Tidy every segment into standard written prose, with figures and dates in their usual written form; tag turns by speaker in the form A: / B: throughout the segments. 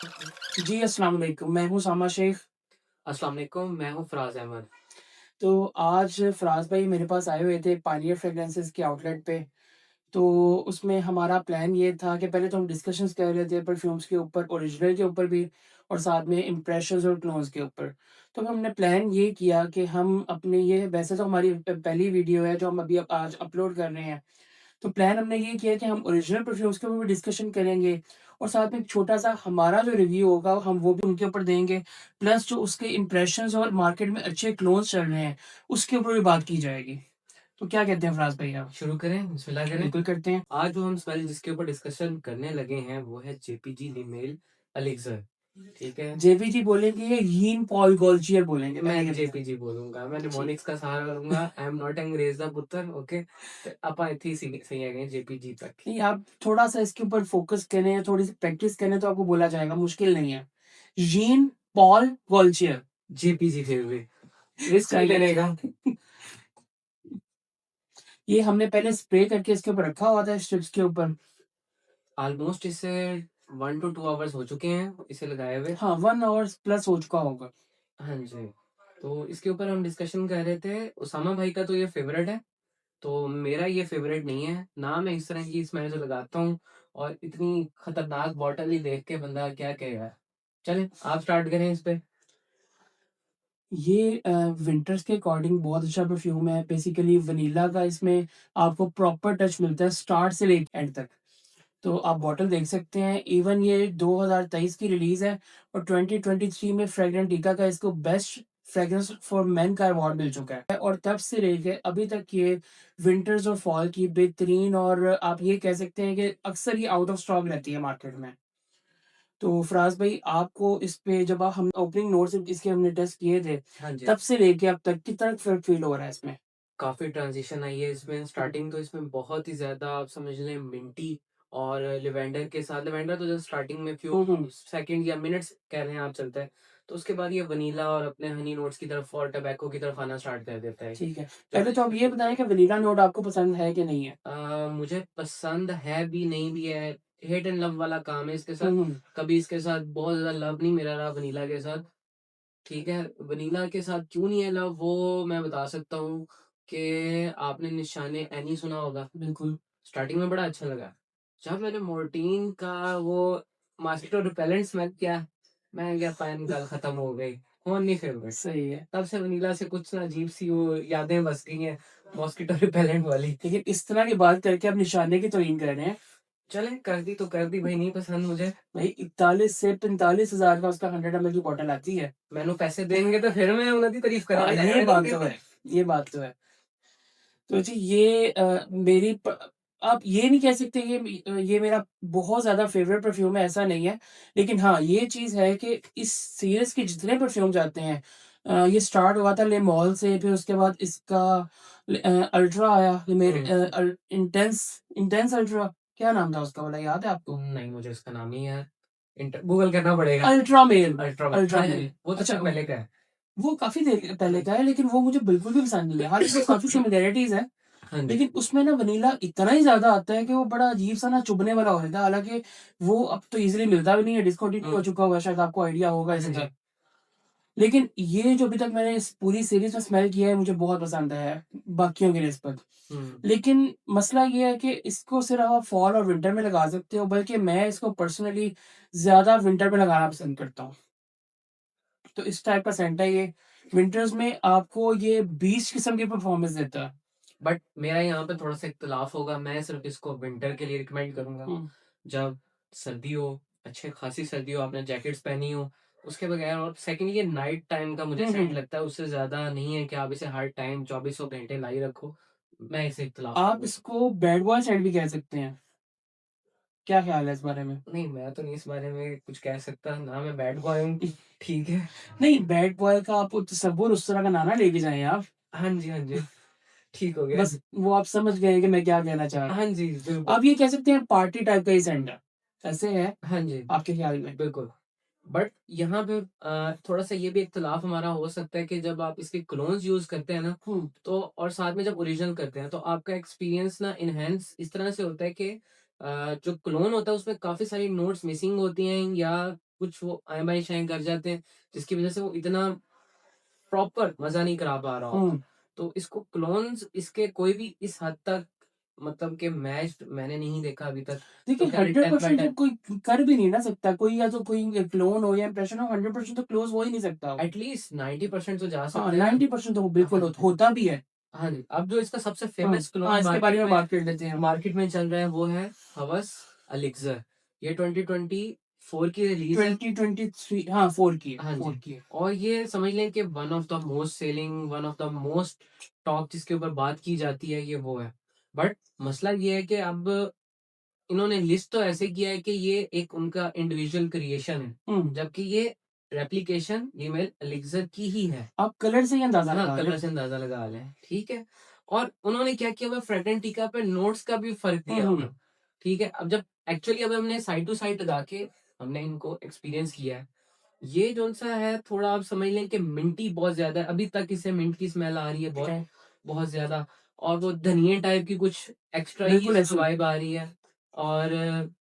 A: जी, अस्सलाम वालेकुम। मैं हूँ सामा शेख।
B: अस्सलाम वालेकुम, मैं हूँ फ़राज़ अहमद।
A: तो आज फ़राज़ भाई मेरे पास आए हुए थे पानियर फ्रेग्रेंसेस के आउटलेट पे। तो उसमें हमारा प्लान ये था कि पहले तो हम डिस्कशंस कर रहे थे परफ्यूम्स के ऊपर, ओरिजिनल के ऊपर भी और साथ में इम्प्रेशंस और क्लोन्स के ऊपर। तो हमने प्लान ये किया कि हम अपने ये वैसे तो हमारी पहली वीडियो है जो हम अभी आज अपलोड कर रहे हैं। तो प्लान हमने ये किया कि हम ओरिजिनल परफ्यूम्स के ऊपर भी डिस्कशन करेंगे और साथ में एक छोटा-सा हमारा जो रिव्यू होगा हम वो भी उनके ऊपर देंगे। प्लस जो उसके इम्प्रेशंस और मार्केट में अच्छे क्लोन्स चल रहे हैं, उसके ऊपर भी बात की जाएगी। तो क्या कहते हैं फ़राज़ भाई आप?
B: शुरू करें? बिस्मिल्लाह करें?
A: बिल्कुल करते हैं।
B: आज जो हम स्मेल जिसके ऊपर डिस्कशन करने लगे हैं, वो है जेपीजी लीमेल एलिक्सर, ठीक है?
A: जेपीजी बोलेंगे या यीन पॉल गॉल्टियर बोलेंगे? पहले
B: मैं
A: ये बताएँ।
B: जेपीजी बोलूँगा, मैं
A: ठीक।
B: निमोनिक्स का सहारा लूँगा। आई एम नॉट अंग्रेज़ दा पुत्तर, ओके? तो ਆਪਾਂ ਇੱਥੇ ही सही आ गए जेपीजी तक।
A: नहीं, आप थोड़ा-सा इसके ऊपर फ़ोकस करें, थोड़ी-सी प्रैक्टिस करें तो आपको बोला जाएगा, मुश्किल नहीं है। यीन पॉल गॉल्टियर।
B: जेपीजी फिर भी, रिस्क नहीं
A: चलिए।
B: लेने का।
A: ये हमने पहले स्प्रे करके इसके ऊपर रखा हुआ था स्ट्रिप्स के ऊपर।
B: ऑलमोस्ट इसे 1 टू 2 आवर्स हो चुके हैं, इसे लगाए हुए।
A: हाँ, 1 आवर्स प्लस हो चुका होगा।
B: हाँ जी, तो इसके ऊपर हम डिस्कशन कर रहे थे, उसामा भाई का तो ये फ़ेवरेट है। तो मेरा ये फ़ेवरेट नहीं है, ना मैं इस तरह की स्मेल जो लगाता हूँ और इतनी खतरनाक बॉटल ही देख के बंदा क्या कहेगा। चलें, आप स्टार्ट करें इस पे।
A: ये विंटर्स के अकॉर्डिंग बहुत अच्छा परफ्यूम है। बेसिकली वनीला का इसमें आपको प्रॉपर टच मिलता है स्टार्ट से लेके एंड तक। तो आप बॉटल देख सकते हैं। इवन ये 2023 की रिलीज़ है और 2023 में फ्रेग्रेंटिका का इसको बेस्ट फ्रेग्रेंस फॉर मेन का अवार्ड मिल चुका है और तब से लेके अभी तक ये विंटर्स और फॉल की बेहतरीन और आप ये कह सकते हैं कि अक्सर ये आउट ऑफ स्टॉक रहती है मार्केट में। तो फराज भाई आपको इस पे जब हम ओपनिंग नोट्स इसके हमने टेस्ट किए थे,
B: हाँ जी,
A: तब से लेके अब तक कितना फ़र्क फ़ील हो रहा है इसमें?
B: काफ़ी ट्रांज़िशन आई है इसमें,
A: हुँ,
B: स्टार्टिंग तो इसमें बहुत ही ज़्यादा आप समझ लें मिंटी और लिवेंडर के साथ लिवेंडर तो जस्ट स्टार्टिंग में फ्यू
A: हुँ, हुँ।
B: सेकंड या मिनट्स कह रहे हैं आप चलता है। तो उसके बाद ये वनीला और अपने हनी नोट्स की तरफ और टबैको की तरफ आना स्टार्ट कर देता है।
A: ठीक है।
B: जो
A: पहले तो आप ये बताएँ कि वनीला नोट आपको पसंद है कि नहीं है?
B: मुझे पसंद है भी, नहीं भी है, हिट एंड लव वाला काम है इसके
A: हुँ,
B: साथ।
A: हुँ।
B: कभी इसके साथ बहुत ज़्यादा लव नहीं मेरा रहा वनीला के साथ, ठीक है? वनीला के साथ क्यों नहीं है लव वो मैं बता सकता हूँ कि आपने निशाने एनी सुना होगा,
A: बिल्कुल,
B: स्टार्टिंग में बड़ा अच्छा लगा। जब मैंने मोर्टीन का वो मॉस्किटो रिपेलेंट स्मेल किया, मैं क्या पैन गल खत्म हो गई, कौन नहीं फेवरेट।
A: सही है।
B: तब से वनीला से कुछ ना अजीब-सी वो यादें बस गई हैं, मॉस्किटो रिपेलेंट वाली।
A: लेकिन इस तरह की बात करके आप निशाने की तौहीन कर रहे हैं।
B: चलें, कर दी भई, नहीं पसंद मुझे।
A: भाई 41 से 45,000 का उसका 100 ml की बॉटल आती है।
B: मैनू पैसे देंगे तो फिर मैं उन्हां दी तारीफ
A: हाँ,
B: करांगा,
A: ये
B: एवें
A: बात
B: थोड़ी
A: तो
B: ना।
A: है, ये बात तो है। तो जी ये मेरी प आप ये नहीं कह सकते ये मेरा बहुत ज़्यादा फ़ेवरेट परफ्यूम है, ऐसा नहीं है। लेकिन हाँ, ये चीज़ है कि इस सीरीज़ के जितने परफ्यूम्स आते हैं ये स्टार्ट हुआ था ले मॉल से, फिर उसके बाद इसका अल्ट्रा आया, ये मेरे
B: हुँ,
A: इंटेंस इंटेंस अल्ट्रा, क्या नाम था उसका वाला याद है आपको?
B: नहीं मुझे इसका नाम नहीं याद। गूगल करना पड़ेगा।
A: अल्ट्रा मेल,
B: अल्ट्रा
A: अल्ट्रा
B: हाँ,
A: मेल।
B: वो तो
A: अच्छा
B: चक पहले का है।
A: वो काफ़ी देर
B: हाँ
A: पहले का
B: जी।
A: है, लेकिन वो मुझे बिल्कुल भी पसंद नहीं है। हालाँकि काफ़ी सिमिलैरिटीज़ हैं।
B: हाँ जी।
A: लेकिन उसमें ना वनीला इतना ही ज़्यादा आता है कि वो बड़ा अजीब-सा ना चुभने वाला हो जाता है। हालाँकि वो अब तो ईज़िली मिलता भी नहीं है, डिस्कंटिन्यू
B: हुँ,
A: हो चुका होगा, शायद आपको आइडिया होगा
B: हाँ
A: इसका।
B: जी।
A: लेकिन ये जो अभी तक मैंने इस पूरी सीरीज़ में स्मेल किया है, मुझे बहुत पसंद आया है, बाकियों की निस्बत।
B: हुँ,
A: लेकिन मसला ये है कि इसको सिर्फ़ आप फॉल और विंटर में लगा सकते हो, बल्कि मैं इसको पर्सनली ज़्यादा विंटर में लगाना पसंद करता हूँ। तो इस टाइप का सेंट है ये। विंटर्स में आपको ये 20 किस्म की परफ़ॉर्मेंस देता है।
B: बट मेरा यहाँ पे थोड़ा-सा इख्तिलाफ होगा, मैं सिर्फ़ इसको विंटर के लिए रिकमेंड करूँगा।
A: हुँ,
B: जब सर्दी हो, अच्छी खासी सर्दी हो, आपने जैकेट्स पहनी हो, उसके बगैर और सेकंडली ये नाइट टाइम का मुझे
A: हुँ,
B: सेंट
A: हुँ।
B: लगता है, उससे ज़्यादा नहीं है कि आप इसे हर टाइम चौबीसों घंटे लाई रखो। मैं इसे इख्तिलाफ
A: आप
B: करूँगा।
A: इसको बैड बॉय सेंट भी कह सकते हैं। क्या ख़्याल है इस बारे में?
B: नहीं, मैं तो नहीं इस बारे में कुछ कह सकता, ना मैं बैड बॉय हूँ, ठीक है।
A: नहीं, बैड बॉय का आप तसव्वुर उस तरह का ना ना लेके जाएँ आप।
B: हाँ जी, हाँ जी, ठीक हो गया।
A: बस वो आप समझ गए कि मैं क्या कहना चाह रहा
B: हाँ जी,
A: हूँ।
B: बिल्कुल।
A: आप ये कह सकते हैं पार्टी टाइप का ही सेंट है। ऐसे है
B: हाँ जी,
A: आपके ख़्याल में?
B: बिल्कुल। बट यहाँ पे थोड़ा-सा ये भी इख्तिलाफ हमारा हो सकता है कि जब आप इसके क्लोन्स यूज़ करते हैं ना,
A: हुँ,
B: तो और साथ में जब ओरिजिनल करते हैं, तो आपका एक्सपीरियंस ना एनहांस इस तरह से होता है कि जो क्लोन होता है, उसमें काफ़ी सारी नोट्स मिसिंग होती हैं या कुछ वो आय-बाय-शाय कर जाते हैं, जिसकी वज़ह से वो इतना प्रॉपर मज़ा नहीं करा पा रहा होता।
A: हुँ।
B: तो इसको क्लोन्स इसके कोई भी इस हद तक मतलब कि मैच्ड मैंने नहीं देखा अभी तक। तो
A: देखिए
B: क्या 10 बाय
A: 100% तो
B: 10
A: कोई कर भी नहीं ना सकता। कोई या तो कोई क्लोन हो या इम्प्रेशन हो, 100% तो क्लोज़ हो ही नहीं सकता वो।
B: एटलीस्ट 90% तो जा
A: हाँ,
B: सकता है ना।
A: 90% तो
B: हाँ
A: बिल्कुल
B: जी।
A: होता भी है।
B: हाँ जी, अब जो इसका सबसे
A: हाँ,
B: फ़ेमस
A: हाँ,
B: क्लोन
A: इसके बारे में बात कर लेते हैं हम।
B: मार्केट में चल रहा है वो है हवस एलिक्सर। ये 2024 की रिलीज़ है।
A: 2023 हाँ, 4 की है,
B: हाँ
A: 4
B: जी,
A: की है।
B: और ये समझ लें कि one of the most selling, one of the most talk जिसके ऊपर बात की जाती है, ये वो है। बट मसला ये है कि अब इन्होंने लिस्ट तो ऐसे किया है कि ये एक उनका इंडिविजुअल क्रिएशन है,
A: हुँ,
B: जबकि ये रेप्लिकेशन ईमेल एलिक्सर की ही है।
A: आप कलर से ही अंदाज़ा
B: हाँ,
A: लगा रहे
B: कलर
A: हैं।
B: से अंदाज़ा लगा लें, ठीक है? और उन्होंने क्या किया हुआ है फ्रंट एंड टीका पे नोट्स का भी फ़र्क
A: हुँ,
B: दिया हुआ
A: हुँ।
B: है, ठीक है? अब जब एक्चुअली अब हमने साइड टू साइड लगा के हमने इनको एक्सपीरियंस किया है। ये जौन-सा है थोड़ा आप समझ लें कि मिंटी बहुत ज़्यादा है, अभी तक इसे मिंट की स्मेल आ रही है
A: ठीक
B: बहुत,
A: है,
B: बहुत ज़्यादा, और वो धनिये टाइप की कुछ एक्स्ट्रा ही
A: बिल्कुल
B: इसमें
A: ऐसे ही।
B: वाइब आ रही है। और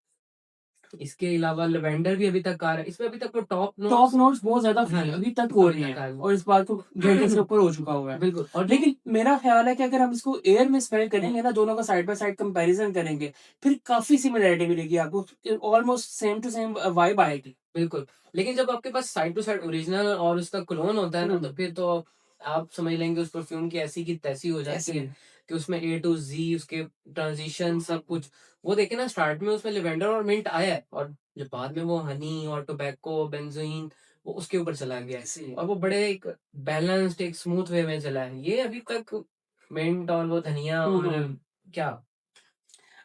B: इसके अलावा लैवेंडर भी अभी तक आ रहा है। इसमें अभी तक वो टॉप
A: टॉप
B: नोट्स
A: नोट्स बहुत ज़्यादा
B: हाँ
A: अभी
B: जी,
A: तक हो
B: अभी
A: रही
B: तक
A: हैं
B: आ रही
A: और इस बात को घंटे से
B: है।
A: ऊपर हो चुका हुआ है।
B: बिल्कुल, और जो
A: लेकिन मेरा ख़्याल है कि अगर हम इसको एयर में स्मेल करेंगे ना, दोनों का साइड बाय साइड कंपैरिज़न करेंगे, फिर काफ़ी सिमिलैरिटी मिलेगी आपको। Almost same to same vibe आएगी।
B: बिल्कुल, लेकिन जब आपके पास साइड टू साइड ओरिजिनल और उसका क्लोन होता है ना, तो
A: हुँ,
B: फिर तो आप समझ लेंगे उस परफ्यूम की ऐसी की तैसी हो
A: ऐसे
B: जाती है
A: ही।
B: कि उसमें ए टू ज़ी उसके ट्रांज़िशन सब कुछ। वो देखिए ना, स्टार्ट में उसमें लैवेंडर और मिंट आया है, और जब बाद में वो हनी और टोबैको, बेंज़ोइन वो उसके ऊपर चला गया है,
A: ऐसे ही है।
B: और वो बड़े एक बैलेंस्ड एक स्मूथ वे में चला है। ये अभी तक मिंट और वो धनिया
A: हुँ,
B: और
A: हुँ।
B: क्या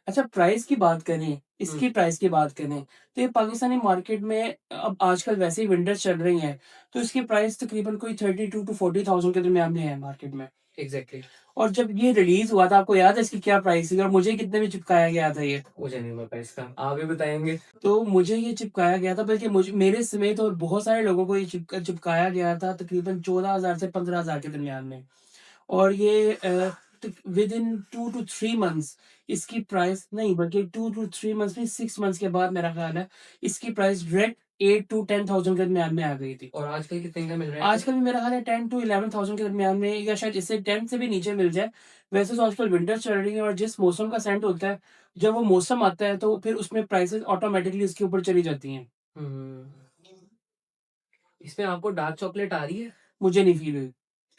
A: अच्छा प्राइस की बात करें,
B: हुँ,
A: इसकी प्राइस की बात करें, तो ये पाकिस्तानी मार्केट में अब आजकल वैसे ही विंटर्स चल रही हैं, तो इसकी प्राइस तकरीबन कोई 32 टू 40,000 के दरमियान में है मार्केट में।
B: एग्ज़ैक्टली।
A: और जब ये रिलीज़ हुआ था, आपको याद है इसकी क्या प्राइस थी और मुझे कितने में चिपकाया गया था ये?
B: मुझे नहीं पता इसका, आप ही बताएँगे?
A: तो मुझे ये चिपकाया गया था, बल्कि मुझे मेरे समेत और बहुत सारे लोगों को ये चिपकाया गया था तकरीबन 14,000 से 15,000 के दरमियान में। और ये विदिन 2 टू 3 मंथ्स इसकी प्राइस नहीं, बल्कि 2 टू 3 मंथ्स नहीं, 6 मंथ्स के बाद मेरा ख़्याल है इसकी प्राइस डायरेक्ट 8 टू 10,000 के दरमियान में आ गई थी।
B: और आजकल कितने का मिल रहा है?
A: आजकल भी मेरा ख़्याल है 10 टू 11,000 के दरमियान में, या शायद इससे 10 से भी नीचे मिल जाए। वैसे तो आजकल विंटर चल रही है और जिस मौसम का सेंट होता है, जब वो मौसम आता है तो फिर उसमें प्राइसेज़ ऑटोमैटिकली इसके ऊपर चली जाती हैं।
B: हुँ। इसमें आपको डार्क चॉकलेट आ रही है?
A: मुझे नहीं फ़ील हुई,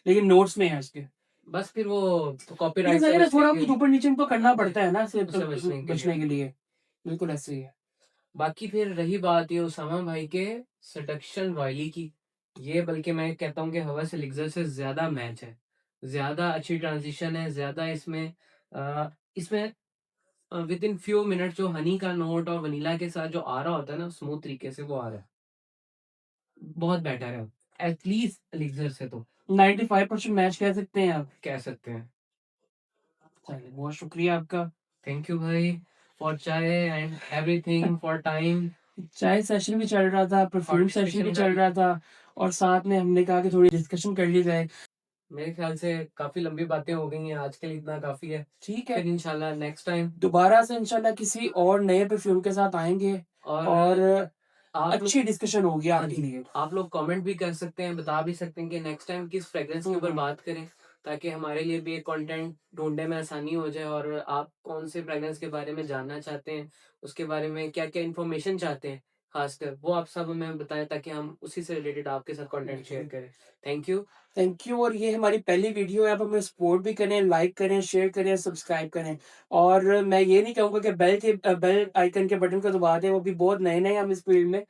A: लेकिन नोट्स में है इसके।
B: बस फिर वो तो कॉपीराइट
A: लेकिन
B: से
A: वही है ना,
B: बचने
A: थोड़ा
B: के
A: बहुत ऊपर-नीचे इनको
B: हाँ
A: करना
B: जी,
A: पड़ता है ना
B: उससे बचने के लिए।
A: बचने के लिए। बिल्कुल ऐसे ही है।
B: बाकी फिर रही बात ये उसामा भाई के सेडक्शन रॉयली की, ये बल्कि मैं कहता हूँ कि हवस एलिक्सर से ज़्यादा मैच है। ज़्यादा अच्छी ट्रांज़िशन है, ज़्यादा इसमें विदिन फ्यू मिनट्स जो हनी का नोट और वनीला के साथ जो आ रहा होता है ना, स्मूथ तरीके से वो आ रहा है। बहुत बेटर है, एटलीस्ट एलिक्सर से तो
A: 95% मैच कह सकते हैं आप।
B: कह सकते हैं।
A: चलिए, बहुत शुक्रिया आपका।
B: थैंक यू भाई फॉर चाय एंड एवरीथिंग फॉर टाइम
A: चाय सेशन भी चल रहा था,
B: और
A: परफ्यूम सेशन भी
B: डिस्कशन का
A: चल
B: भी।
A: रहा था और साथ में हमने कहा कि थोड़ी डिस्कशन कर ली जाए।
B: मेरे ख्याल से काफ़ी लंबी बातें हो गई हैं, आज के लिए इतना काफ़ी है।
A: ठीक है,
B: फिर इंशाल्लाह नेक्स्ट टाइम।
A: दोबारा से इंशाल्लाह किसी और नए परफ्यूम के साथ आएँगे
B: और
A: और
B: आप लोग
A: अच्छी डिस्कशन होगी
B: हाँ
A: आपके
B: जी,
A: लिए।
B: आप लोग कमेंट भी कर सकते हैं, बता भी सकते हैं कि नेक्स्ट टाइम किस फ्रेग्रेंस के
A: हुँ,
B: ऊपर
A: हुँ।
B: बात करें, ताकि हमारे लिए भी एक कंटेंट ढूँढने में आसानी हो जाए, और आप कौन से फ्रेग्रेंस के बारे में जानना चाहते हैं, उसके बारे में क्या-क्या इन्फॉर्मेशन चाहते हैं, ख़ासकर वो आप सब हमें बताएँ, ताकि हम उसी से रिलेटेड आपके साथ कंटेंट शेयर
A: बिल्कुल।
B: करें। Thank you.
A: थैंक यू, और ये हमारी पहली वीडियो है, आप हमें सपोर्ट भी करें, लाइक करें, शेयर करें, सब्सक्राइब करें। और मैं ये नहीं कहूँगा कि बेल आइकन के बटन को दबा दें, वो भी बहुत नए-नए हम इस फील्ड में।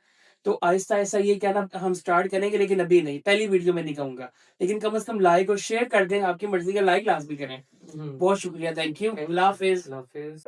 A: तो आहिस्ता-आहिस्ता ये क्या ना हम स्टार्ट करेंगे, लेकिन अभी नहीं, पहली वीडियो में नहीं कहूँगा। लेकिन कम से कम लाइक और शेयर कर दें, आपकी मर्ज़ी का लाइक लाज़मी करें।
B: हुँ,
A: बहुत शुक्रिया, thank you.
B: Thank
A: Allah
B: you.
A: हाफ़िज़।
B: अल्लाह हाफ़िज़।